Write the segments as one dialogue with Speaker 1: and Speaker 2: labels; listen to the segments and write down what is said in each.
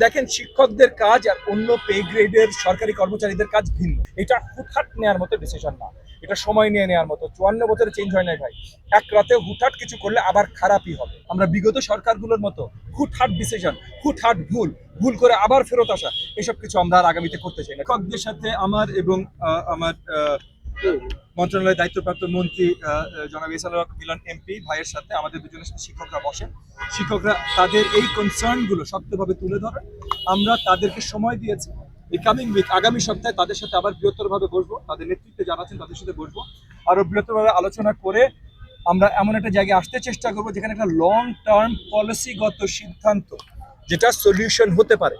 Speaker 1: দেখেন, শিক্ষকদের কাজ আর অন্য পে গ্রেডের সরকারি কর্মচারীদের কাজ ভিন্ন। এটা হুটহাট নেওয়ার মতো ডিসিশন না, এটা সময় নিয়ে নেওয়ার মতো। 54 বছরে চেঞ্জ হয় নাই ভাই। এক রাতে হুটহাট কিছু করলে আবার খারাপই হবে। আমরা বিগত সরকারগুলোর মতো হুটহাট ডিসিশন, হুটহাট ভুল ভুল করে আবার ফেরত আসা, এসব কিছু আমরা আর আগামীতে করতে চাই না। শিক্ষকদের সাথে আমার এবং আমার মন্ত্রণালয়ের দায়িত্বপ্রাপ্ত মন্ত্রী জনাব ইসানুল হক মিলন এমপি ভাইয়ের সাথে আমাদের দুজনের সাথে শিক্ষকরা বসেন। শিক্ষকরা তাদের এই কনসার্নগুলো শক্তভাবে তুলে ধরেন। আমরা তাদেরকে সময় দিয়েছি। এই কামিং উইক, আগামী সপ্তাহে তাদের সাথে আবার বৃহত্তরভাবে বসবো, তাদের নেতৃত্বে যারা আছেন তাদের সাথে বসবো, আরো বৃহত্তরভাবে আলোচনা করে আমরা এমন একটা জায়গায় আসতে চেষ্টা করবো যেখানে একটা লং টার্ম পলিসিগত সিদ্ধান্ত, যেটা সলিউশন হতে পারে।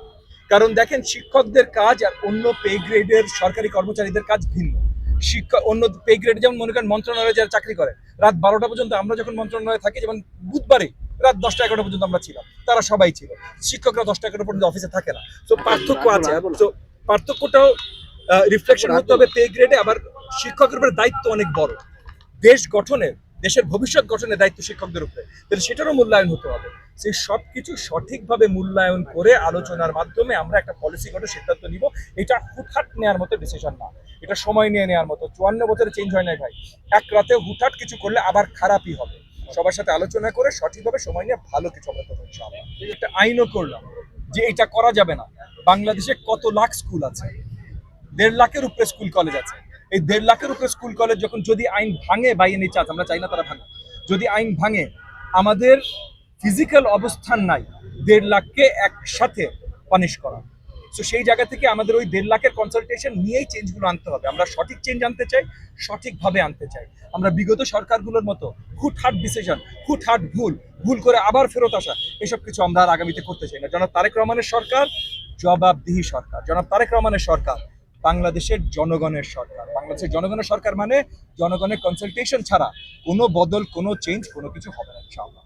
Speaker 1: কারণ দেখেন, শিক্ষকদের কাজ আর অন্য পে গ্রেডের সরকারি কর্মচারীদের কাজ ভিন্ন। শিক্ষা অন্য পে গ্রেড, যেমন মনে করেন মন্ত্রণালয়ে যারা চাকরি করে রাত 12টা পর্যন্ত, আমরা যখন মন্ত্রণালয়ে থাকি, যেমন বুধবারে রাত 10টা 11টা পর্যন্ত আমরা ছিলাম, তারা সবাই ছিল। শিক্ষকরা 10টা 11টা পর্যন্ত অফিসে থাকে না। তো পার্থক্য আছে। তো পার্থক্যটাও রিফ্লেকশন হতে হবে পে গ্রেডে। আবার শিক্ষকের উপরে দায়িত্ব অনেক বড়, দেশ গঠনের, দেশের ভবিষ্যৎ গঠনের দায়িত্ব শিক্ষকদের উপরে, তাহলে সেটারও মূল্যায়ন হতে হবে। সেই সব কিছু সঠিকভাবে মূল্যায়ন করে আলোচনার মাধ্যমে আমরা একটা পলিসিগত সিদ্ধান্ত নিব। এটা হুটহাট নেওয়ার মতো ডিসিশন না, এটা সময় নিয়ে নেওয়ার মতো। 54 বছরে চেঞ্জ হয় নাই ভাই। এক রাতে হুটহাট কিছু করলে আবার খারাপই হবে। সবার সাথে আলোচনা করে সঠিকভাবে সময় নিয়ে ভালো কিছু আমরা করবো ইনশাআল্লাহ। একটা আইনও করলাম যে এটা করা যাবে না। বাংলাদেশে কত লাখ স্কুল আছে, 1.5 লাখের উপরে স্কুল কলেজ আছে। এই 1.5 লাখের উপরে স্কুল কলেজ যখন, যদি আইন ভাঙে, বাই এনি চান্স, আমরা চাই না তারা ভাঙে, যদি আইন ভাঙে, আমাদের ফিজিক্যাল অবস্থান নাই 1.5 লাখকে একসাথে পানিশ করা। তো সেই জায়গা থেকে আমাদের ওই 1.5 লাখের কনসালটেশন নিয়েই চেঞ্জগুলো আনতে হবে। আমরা সঠিক চেঞ্জ আনতে চাই, সঠিকভাবে আনতে চাই। আমরা বিগত সরকারগুলোর মতো হুটহাট ডিসিশন, হুটহাট ভুল ভুল করে আবার ফেরত আসা, এসব কিছু আমরা আর আগামীতে করতে চাই না। জনাব তারেক রহমানের সরকার জবাবদিহি সরকার। জনাব তারেক রহমানের সরকার বাংলাদেশের জনগণের সরকার। বাংলাদেশের জনগণের সরকার মানে জনগণের কনসালটেশন ছাড়া কোনো বদল, কোনো চেঞ্জ, কোনো কিছু হবে না ইনশাআল্লাহ।